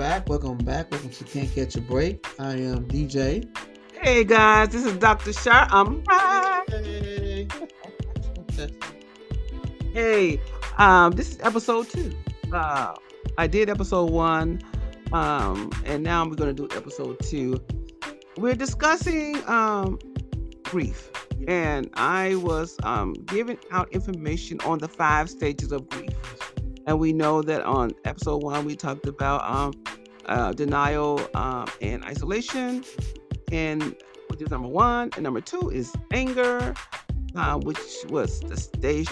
back. Welcome back. Welcome to Can't Catch a Break. I am DJ. Hey guys, this is Dr. Char. I'm back. Hey. Hey, this is episode 2. I did episode 1, and now we're going to do episode 2. We're discussing grief, and I was giving out information on the 5 stages of grief. And we know that on episode 1 we talked about denial and isolation, and which is number 1, and number 2 is anger, which is the stage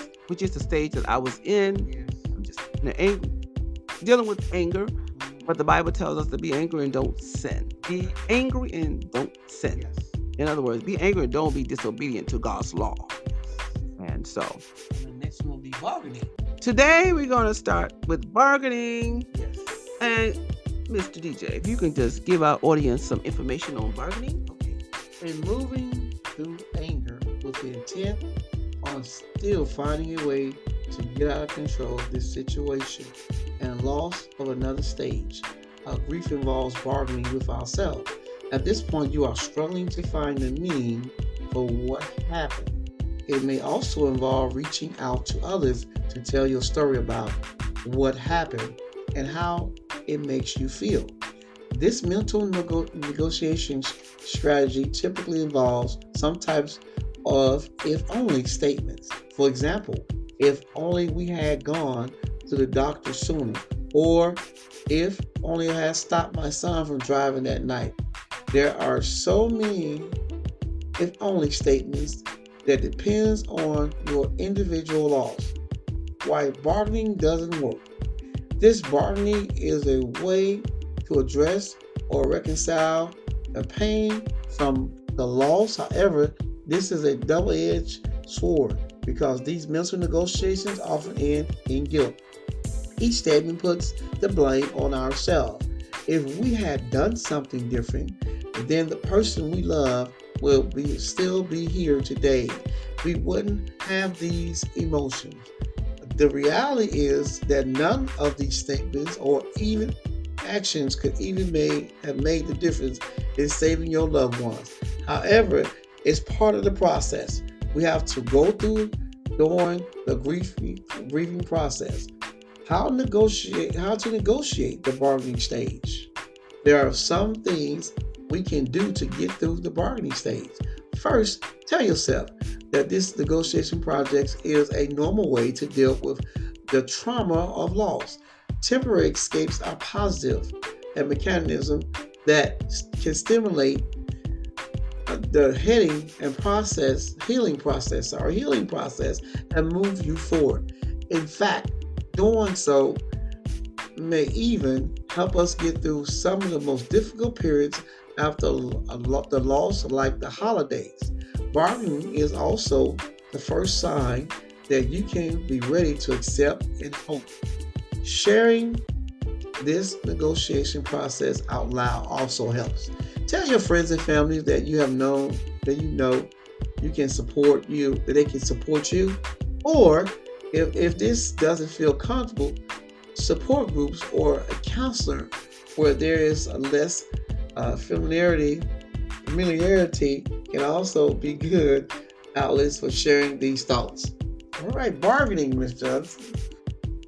that I was in. Yes. I'm just dealing with anger, but the Bible tells us to be angry and don't sin. Be angry and don't sin. Yes. In other words, be angry and don't be disobedient to God's law. And so, And the next one will be bargaining. today we're going to start with bargaining. Yes. And Mr. DJ, if you can just give our audience some information on bargaining. Okay. And moving through anger with the intent on still finding a way to get out of control of this situation and loss of another stage. Grief involves bargaining with ourselves. At this point, you are struggling to find the meaning for what happened. It may also involve reaching out to others to tell your story about what happened and how it makes you feel. This mental negotiation strategy typically involves some types of if only statements. For example, if only we had gone to the doctor sooner, or if only I had stopped my son from driving that night. There are so many if only statements that depends on your individual loss. Why bargaining doesn't work. This bargaining is a way to address or reconcile the pain from the loss. However, this is a double-edged sword because these mental negotiations often end in guilt. Each statement puts the blame on ourselves. If we had done something different, then the person we love will still be here today. We wouldn't have these emotions. The reality is that none of these statements or even actions could even have made the difference in saving your loved ones. However, it's part of the process. We have to go through during the grieving process. How to negotiate the bargaining stage. There are some things we can do to get through the bargaining stage. First, tell yourself that this negotiation project is a normal way to deal with the trauma of loss. Temporary escapes are positive, a mechanism that can stimulate the healing process and move you forward. In fact, doing so may even help us get through some of the most difficult periods after the loss, like the holidays. Bargaining is also the first sign that you can be ready to accept and hope. Sharing this negotiation process out loud also helps. Tell your friends and family that you know you can support you, that they can support you. Or if this doesn't feel comfortable, support groups or a counselor where there is a less familiarity can also be good outlets for sharing these thoughts. All right, bargaining, Ms. Johnson.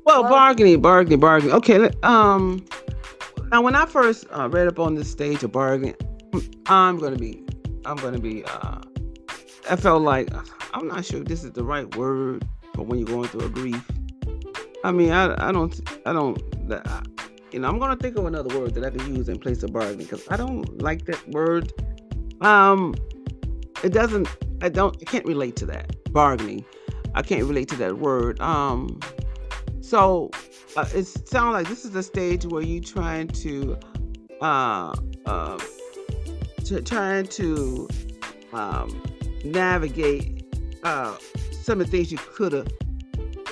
Well, bargaining. Okay, now when I first read up on this stage of bargaining, I felt like I'm not sure if this is the right word for when you're going through a grief. I mean, I'm going to think of another word that I can use in place of bargaining because I don't like that word. I can't relate to that. Bargaining. I can't relate to that word. So it sounds like this is the stage where you're trying to navigate some of the things you could have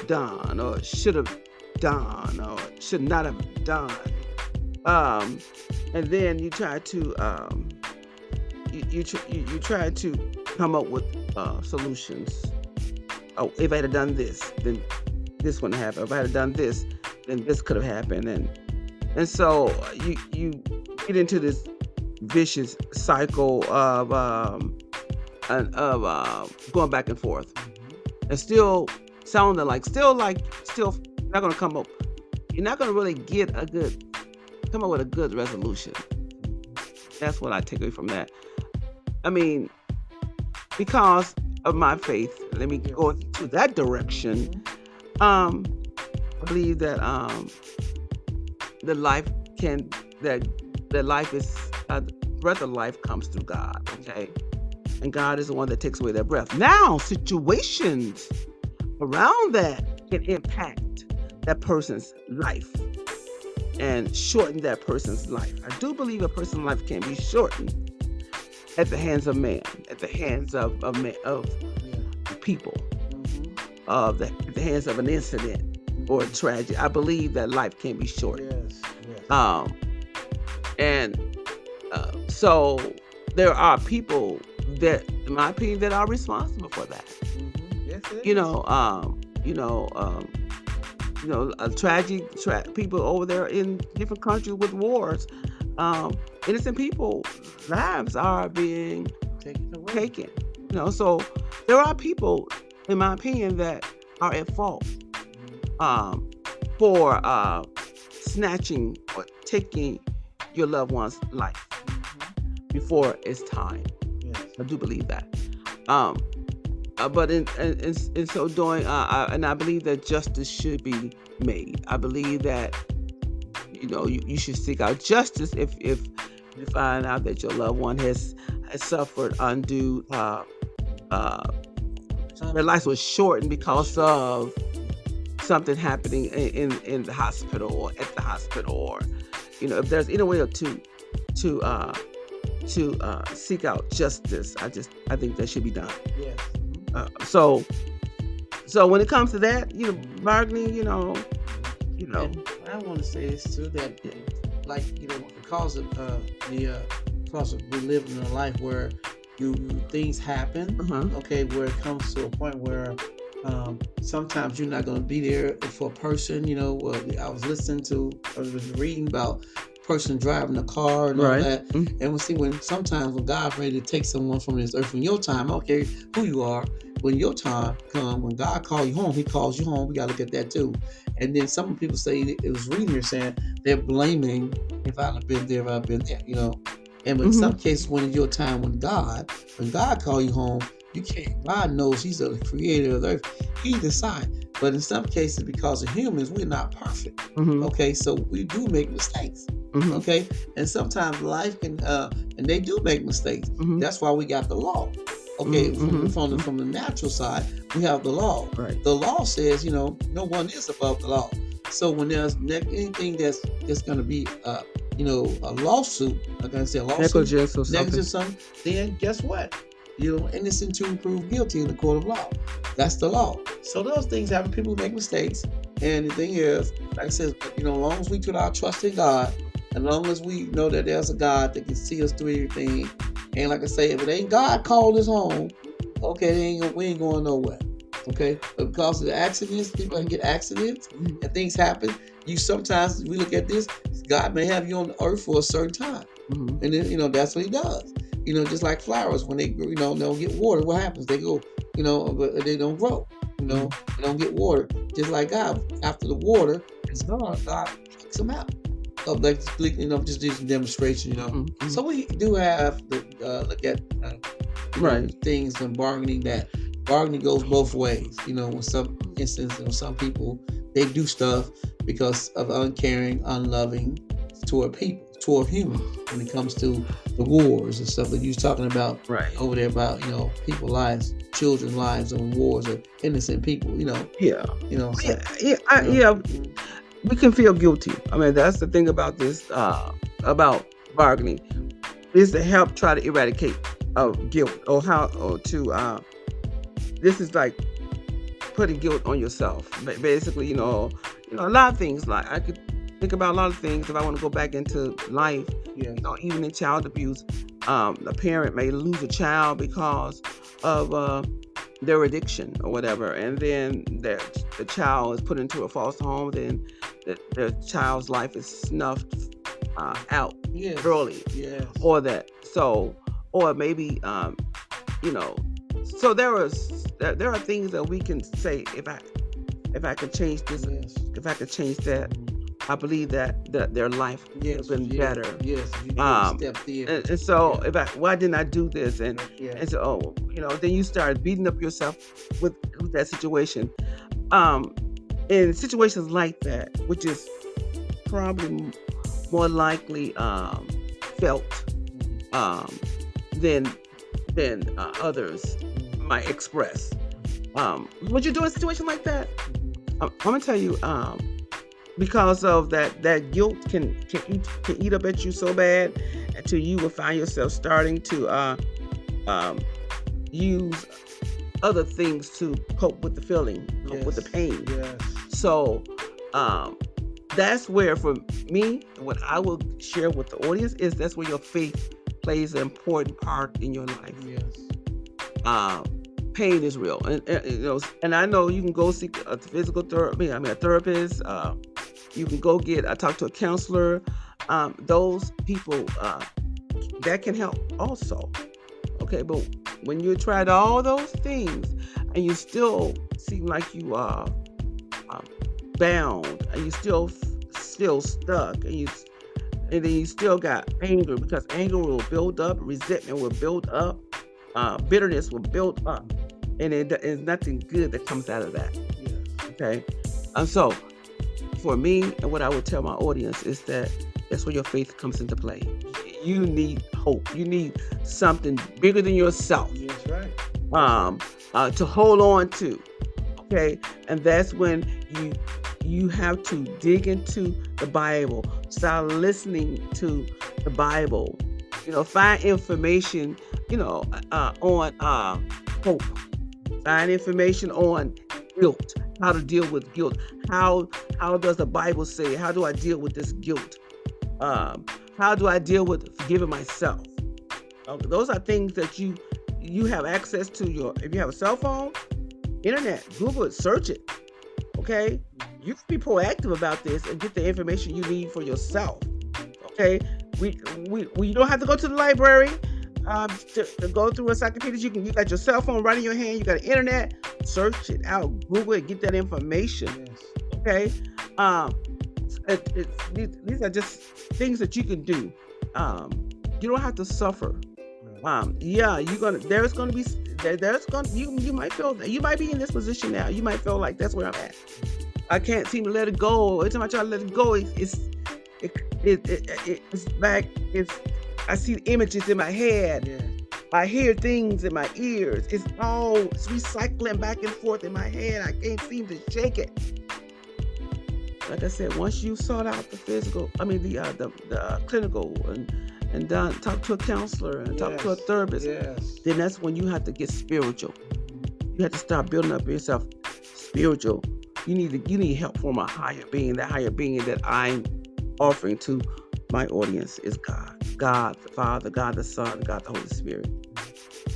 done or should have done or should not have done, and then you try to you try to come up with solutions. Oh, if I had done this, then this wouldn't happen. If I had done this, then this could have happened. And And so you get into this vicious cycle of going back and forth, and still not gonna come up. You're not gonna really come up with a good resolution. That's what I take away from that. I mean, because of my faith, let me go to that direction. I believe that the life can that life is breath of life comes through God. Okay, and God is the one that takes away that breath. Now, situations around that can impact that person's life and shorten that person's life. I do believe a person's life can be shortened at the hands of man, at the hands of people, at the hands of an incident or a tragedy. I believe that life can be shortened. Yes. So there are people that, in my opinion, that are responsible for that. Yes, it You is. know, people over there in different countries with wars. Innocent people lives are being Take it away. taken. So there are people, in my opinion, that are at fault for snatching or taking your loved one's life before it's time. Yes. I do believe that. But in so doing, and I believe that justice should be made. I believe that you should seek out justice if you find out that your loved one has suffered undue. Their life was shortened because of something happening in the hospital or at the hospital, or if there's any way to seek out justice, I think that should be done. Yes. So when it comes to that, bargaining, And I want to say this too, that because we live in a life where things happen. Okay, where it comes to a point where sometimes you're not going to be there for a person. I was reading about a person driving a car and all that, and we see when God's ready to take someone from this earth, when your time, I don't care who you are, when your time comes, when God calls you home, He calls you home. We got to look at that too. And then some people say, it was reading here saying they're blaming, if I'd have been there, if I'd been there, And in some cases, when it's your time, when God calls you home, you can't. God knows He's the creator of the earth. He decides. But in some cases, because of humans, we're not perfect. Okay, so we do make mistakes. Okay, and sometimes life can, and they do make mistakes. That's why we got the law. Okay, from the natural side, we have the law. Right. The law says, no one is above the law. So when there's anything that's going to be, a lawsuit, like I said, Negligence or something, then guess what? Innocent to prove guilty in the court of law. That's the law. So those things happen. People make mistakes. And the thing is, like I said, as long as we put our trust in God, as long as we know that there's a God that can see us through everything, and like I say, if it ain't God called us home, okay, we ain't going nowhere. Okay, but because of the accidents, people can get accidents and things happen. Sometimes we look at this, God may have you on the earth for a certain time, and then that's what He does. Just like flowers, when they don't get water, what happens? They go, but they don't grow. They don't get water. Just like God, after the water is gone, God picks them out. Just do some demonstration. So we do have to look at things and bargaining. That bargaining goes both ways. When some instances, some people, they do stuff because of uncaring, unloving toward people, toward humans. When it comes to the wars and stuff that you was talking about over there about people's lives, children's lives, and wars of innocent people. We can feel guilty. I mean, that's the thing about this, about bargaining, is to help try to eradicate guilt, this is like putting guilt on yourself. Basically, a lot of things. Like, I could think about a lot of things if I want to go back into life. Even in child abuse, a parent may lose a child because of their addiction or whatever, and then the child is put into a foster home. Then their child's life is snuffed out Yes. early, Yes. or that or maybe so there are things that we can say, if I could change this, Yes. if I could change that, I believe that their life would have been better. Yes. You stepped in. And so why didn't I do this? And so then you start beating up yourself with that situation. In situations like that, which is probably more likely felt than others might express. Would you do a situation like that? I'm gonna tell you, because of that guilt can eat up at you so bad until you will find yourself starting to use other things to cope with the feeling, cope with the pain. Yes. So that's where, for me, what I will share with the audience is that's where your faith plays an important part in your life. Yes. Pain is real, and I know you can go seek a physical therapy. I mean, a therapist. You can go talk to a counselor. Those people that can help also. Okay, but when you tried all those things and you still seem like you are bound, and you still stuck, and then you still got anger, because anger will build up, resentment will build up, bitterness will build up, and there's nothing good that comes out of that. Yes. Okay, and so for me, and what I would tell my audience is that's where your faith comes into play. You need hope. You need something bigger than yourself. That's right. To hold on to. Okay, and that's when you have to dig into the Bible. Start listening to the Bible. Find information. On hope. Find information on guilt. How to deal with guilt. How does the Bible say? How do I deal with this guilt? How do I deal with forgiving myself? Those are things that you have access to. If you have a cell phone, internet, Google it, search it. Okay, you can be proactive about this and get the information you need for yourself. Okay, we don't have to go to the library to go through encyclopedias. You got your cell phone right in your hand. You got the internet. Search it out, Google it, get that information. Yes. Okay, these are just things that you can do. You don't have to suffer. You might feel that you might be in this position now. You might feel like that's where I'm at. I can't seem to let it go. Every time I try to let it go, it's back. I see images in my head. Yeah. I hear things in my ears. It's recycling back and forth in my head. I can't seem to shake it. Like I said, once you sort out the physical, the clinical, and talk to a counselor and talk to a therapist, then that's when you have to get spiritual. You have to start building up yourself spiritual. You need help from a higher being. That higher being that I'm offering to my audience is God. God the Father, God the Son, God the Holy Spirit.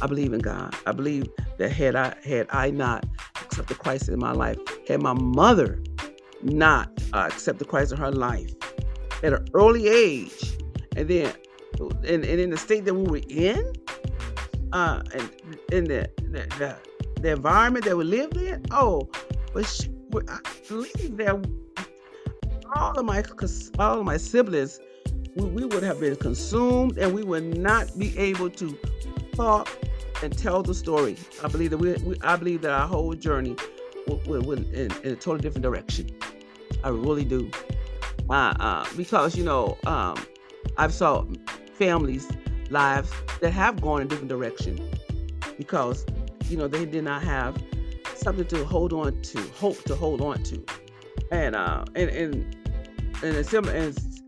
I believe in God. I believe that had I not accepted Christ in my life, had my mother not accepted Christ in her life at an early age, and then and in the state that we were in, and in the environment that we lived in, I believe that all of my siblings, we would have been consumed, and we would not be able to talk and tell the story. I believe that our whole journey went in a totally different direction. I really do. Because I've saw families' lives that have gone in a different direction because they did not have something to hold on to, hope to hold on to, and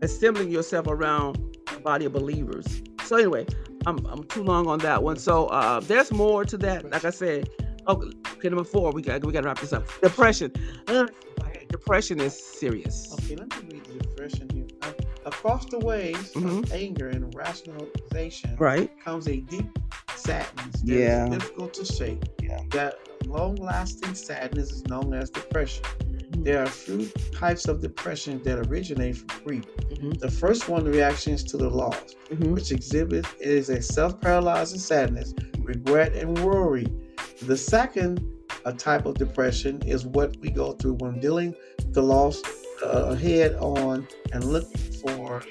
assembling yourself around a body of believers. So anyway, I'm too long on that one. So there's more to that. Like I said, okay, number 4, we got to wrap this up. Depression. Depression is serious. Okay, let me read the depression here. Across the waves of anger and rationalization comes a deep sadness that is difficult to shake. Yeah. That long-lasting sadness is known as depression. There are a few types of depression that originate from grief. Mm-hmm. The first one, reactions to the loss, Mm-hmm. which exhibits is a self-paralyzing sadness, regret, and worry. The second type of depression is what we go through when dealing with the loss head on and looking for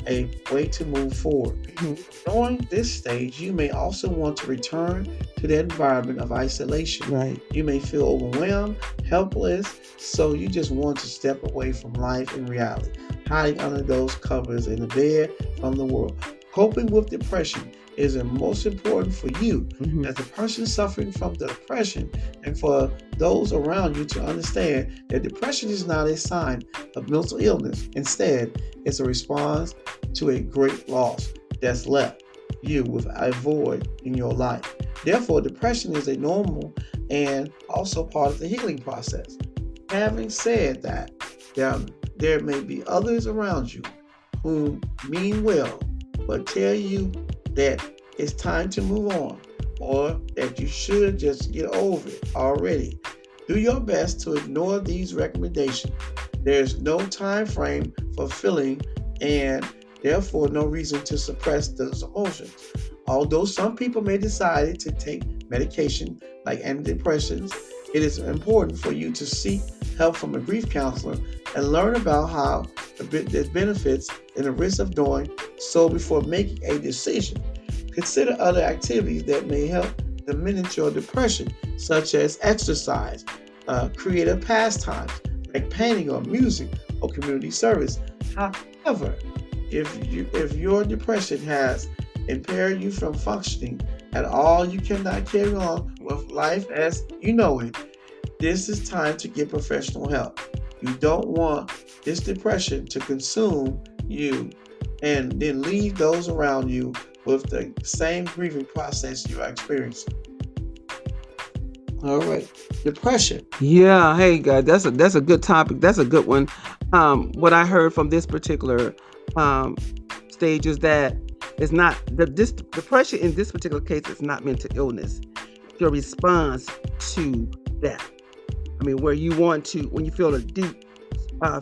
a way to move forward. Mm-hmm. During this stage, you may also want to return to that environment of isolation. Right. You may feel overwhelmed, helpless, so you just want to step away from life and reality, hiding under those covers in the bed from the world. Coping with depression is the most important for you Mm-hmm. as the person suffering from the depression, and for those around you to understand that depression is not a sign of mental illness. Instead, it's a response to a great loss that's left you with a void in your life. Therefore, depression is a normal and also part of the healing process. Having said that, there may be others around you who mean well, but tell you that it's time to move on, or that you should just get over it already. Do your best to ignore these recommendations. There's no time frame for feeling, and therefore no reason to suppress those emotions. Although some people may decide to take medication like antidepressants, it is important for you to seek help from a grief counselor and learn about how the benefits and the risks of doing so before making a decision. Consider other activities that may help diminish your depression, such as exercise, creative pastimes like painting or music or community service. However, if your depression has impaired you from functioning at all, you cannot carry on with life as you know it. This is time to get professional help. You don't want this depression to consume you and then leave those around you with the same grieving process you are experiencing. All right, depression. Yeah. Hey, guys, that's a good topic. That's a good one. What I heard from this particular stage is that it's not this depression in this particular case is not mental illness. Your response to that. I mean, where you want to when you feel a deep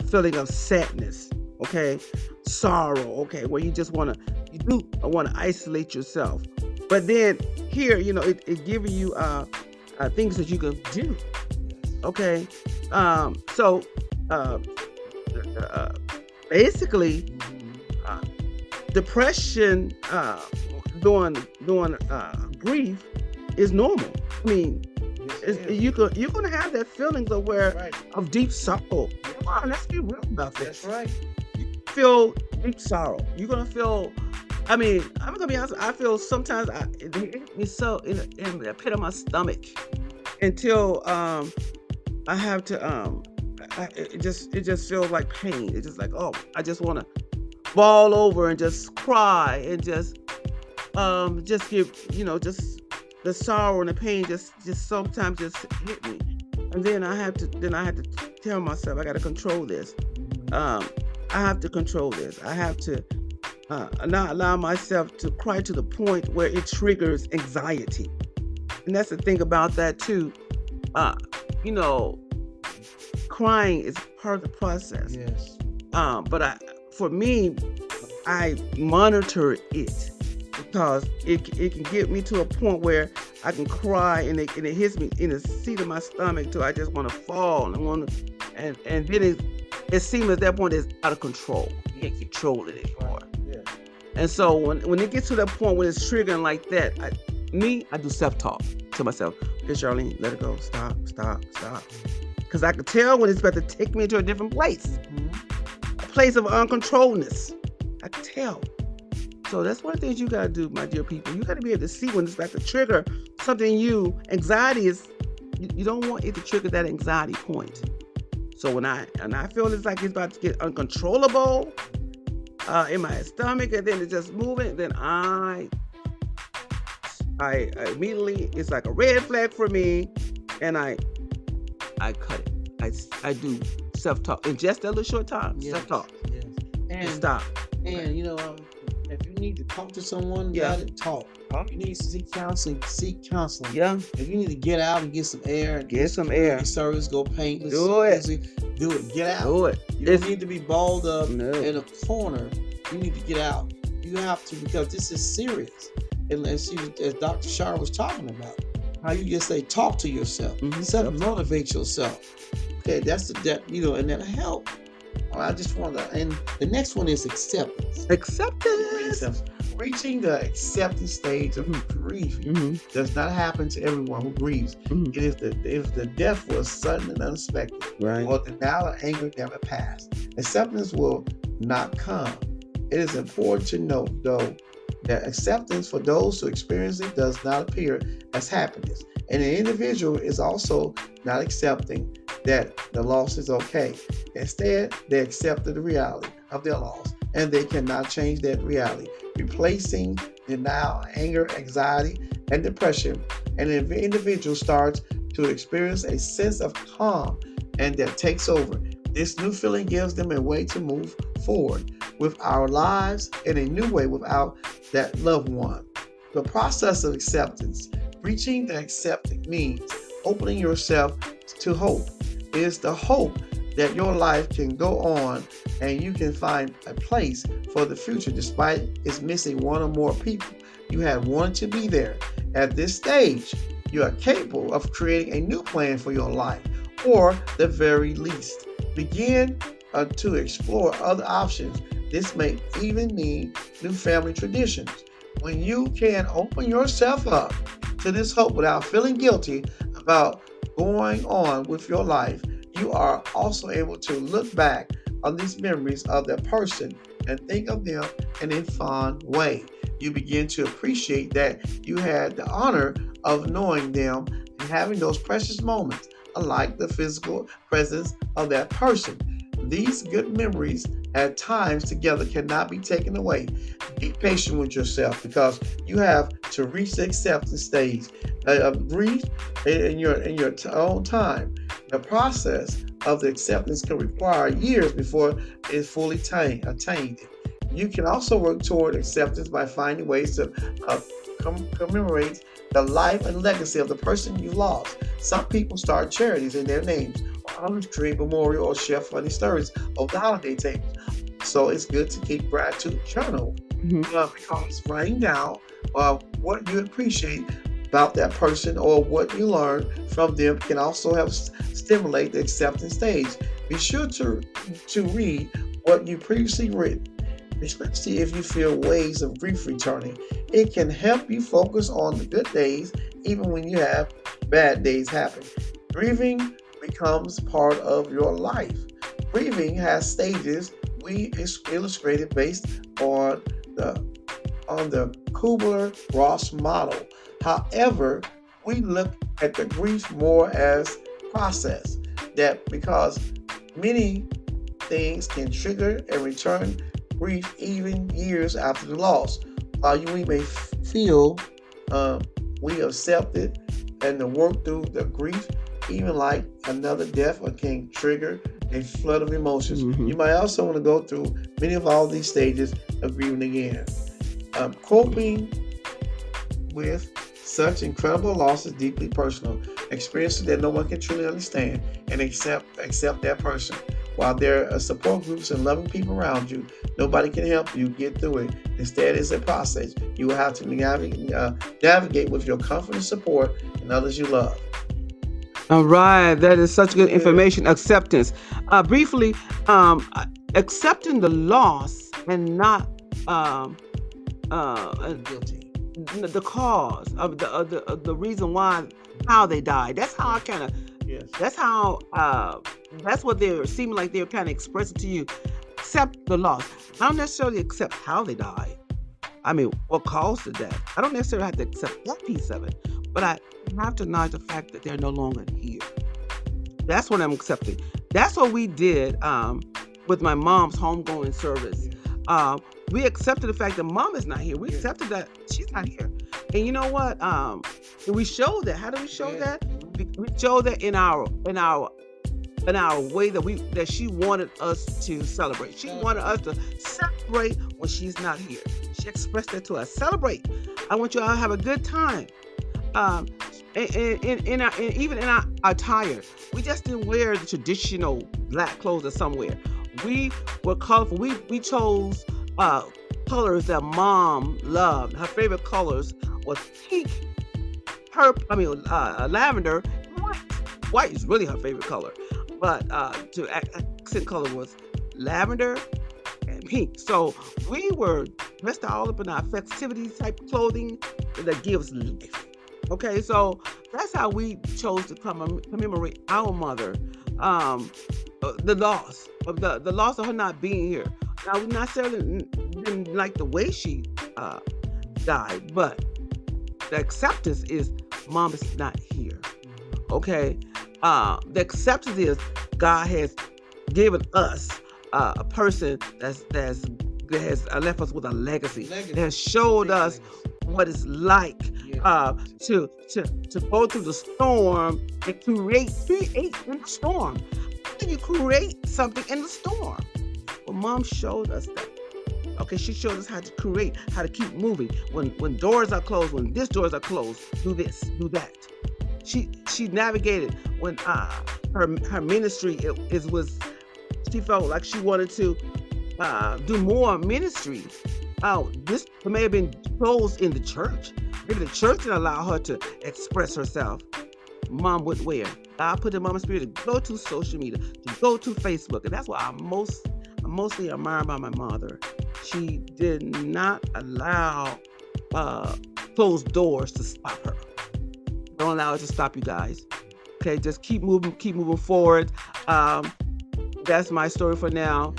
feeling of sadness, okay, sorrow, okay, where you just want to isolate yourself. But then here, it giving you things that you can do, okay. So basically, depression during grief is normal. I mean, you're gonna have that feelings of deep sorrow. Come on, let's be real about this. That's right. Feel deep sorrow. You're gonna feel. I mean, I'm gonna be honest. I feel sometimes it hit me so in the pit of my stomach until I have to it just feels like pain. It's just like, oh, I just want to fall over and just cry and just give just the sorrow and the pain just sometimes just hit me, and then I have to tell myself I got to control this. I have to control this. I have to not allow myself to cry to the point where it triggers anxiety. And that's the thing about that too. Crying is part of the process. Yes. But for me, I monitor it because it can get me to a point where I can cry and it hits me in the seat of my stomach till I just want to fall and then it seems at that point it's out of control. You can't control it anymore. Yeah. And so when it gets to that point when it's triggering like that, I do self-talk to myself. Okay, Charlene, let it go. Stop. Because I can tell when it's about to take me into a different place. A place of uncontrolledness. I can tell. So that's one of the things you got to do, my dear people. You got to be able to see when it's about to trigger something anxiety is, you don't want it to trigger that anxiety point. So when I feel it's like it's about to get uncontrollable in my stomach and then it's just moving, then I immediately, it's like a red flag for me, and I cut it. I do self-talk in just a little short time. Yes. Self-talk. Yes. And stop. And If you need to talk to someone, Yeah. about it, talk. If you need to seek counseling, seek counseling. Yeah. If you need to get out and get some air, and Get some air. community service, go paint. Do it. Do it. Get out. Do it. You don't need to be balled up No. in a corner. You need to get out. You have to, because this is serious. And as Dr. Char was talking about, how you just say, talk to yourself, self-motivate yourself. Okay, that's that, and that'll help. I just want to, and the next one is acceptance. Acceptance. Reaching the acceptance stage of grief does not happen to everyone who grieves. If the death was sudden and unexpected, Right. or denial or anger never passed, acceptance will not come. It is important to note, though, that acceptance for those who experience it does not appear as happiness, and an individual is also not accepting that the loss is okay. Instead, they accepted the reality of their loss, and they cannot change that reality, replacing denial, anger, anxiety, and depression. And the individual starts to experience a sense of calm, and that takes over. This new feeling gives them a way to move forward with our lives in a new way without that loved one. The process of acceptance, reaching the acceptance, means opening yourself to hope. It is the hope that your life can go on and you can find a place for the future despite it's missing one or more people you had wanted to be there. At this stage, you are capable of creating a new plan for your life, or the very least, begin to explore other options. This may even mean new family traditions. When you can open yourself up to this hope without feeling guilty about going on with your life, you are also able to look back on these memories of that person and think of them in a fond way. You begin to appreciate that you had the honor of knowing them and having those precious moments, unlike the physical presence of that person. These good memories at times together cannot be taken away. Be patient with yourself, because you have to reach the acceptance stage of grief in your own time. The process of the acceptance can require years before it's fully attained. You can also work toward acceptance by finding ways to commemorate the life and legacy of the person you lost. Some people start charities in their names, or others create memorial or share funny stories of the holiday tables. So it's good to keep gratitude journal, because writing down what you appreciate about that person or what you learned from them can also help stimulate the acceptance stage. Be sure to read what you previously written, especially if you feel waves of grief returning. It can help you focus on the good days even when you have bad days happen. Grieving becomes part of your life. Grieving has stages we illustrated based on the Kubler-Ross model. However, we look at the grief more as process, that because many things can trigger and return grief even years after the loss. While we may feel we accept it and to work through the grief, even like another death can trigger a flood of emotions. You might also want to go through many of all these stages of grieving again. Coping with such incredible loss is deeply personal, experiences that no one can truly understand and accept that person. While there are support groups and loving people around you, nobody can help you get through it. Instead, it's a process. You will have to navigate with your comfort and support and others you love. All right, that is such good information. Acceptance. Briefly, accepting the loss and not Guilty. the cause of the reason why, how they died. That's how I kind of. Yes. That's how. That's what they're seeming like they're kind of expressing to you. Accept the loss. I don't necessarily accept how they died. I mean, what caused the death. I don't necessarily have to accept that piece of it, but I have to acknowledge the fact that they're no longer here. That's what I'm accepting. That's what we did with my mom's homegoing service. We accepted the fact that mom is not here. We accepted that she's not here. And you know what? We showed that. How do we show that? We show that in our in our way that she wanted us to celebrate. She wanted us to celebrate when she's not here. She expressed that to us. Celebrate. I want you all to have a good time. Um, even in our attire, we just didn't wear the traditional black clothes or somewhere. We were colorful. We chose colors that mom loved. Her favorite colors was pink, lavender, white. White is really her favorite color, but to accent color was lavender and pink. So we were dressed all up in our festivity type clothing that gives life. Okay, so that's how we chose to commemorate our mother. The loss of her not being here. Now we not necessarily didn't like the way she died, but the acceptance is mom is not here. Okay, the acceptance is God has given us a person that has left us with a legacy. That has showed us what it's like to go through the storm and create in the storm. How can you create something in the storm? Well, mom showed us that. Okay, she showed us how to create, how to keep moving. When doors are closed, when these doors are closed, do this, do that. She navigated when her ministry she felt like she wanted to do more ministry. This may have been closed in the church. Maybe the church didn't allow her to express herself. Mom went where? God put in mama's spirit to go to social media, to go to Facebook, and that's what I'm mostly admired by my mother. She did not allow closed doors to stop her. Don't allow it to stop you guys. Okay, just keep moving forward. That's my story for now.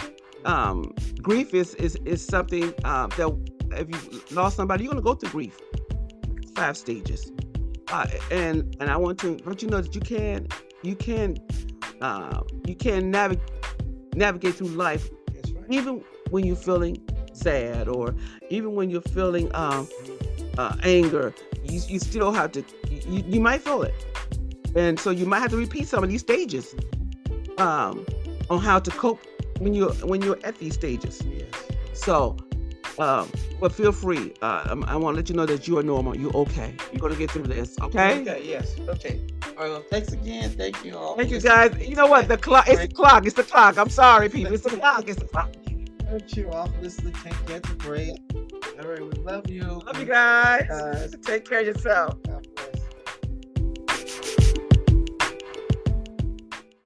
Grief is something that if you lost somebody, you're gonna go through grief. 5 stages. And I want to let you know that you can navigate through life. That's right. Even when you're feeling sad, or even when you're feeling anger, you still have to. You might feel it, and so you might have to repeat some of these stages on how to cope when you're at these stages. Yes. So, but feel free. I want to let you know that you are normal. You're okay. You're gonna get through this. Okay. Okay. Yes. Okay. All right. Well, thanks again. Thank you all. Thank you guys. You know what? The clock. It's the clock. It's the clock. I'm sorry, people. It's the clock. It's the clock. Thank you all for listening. Can't get the break. All right. We love you. Love you guys. Take care of yourself.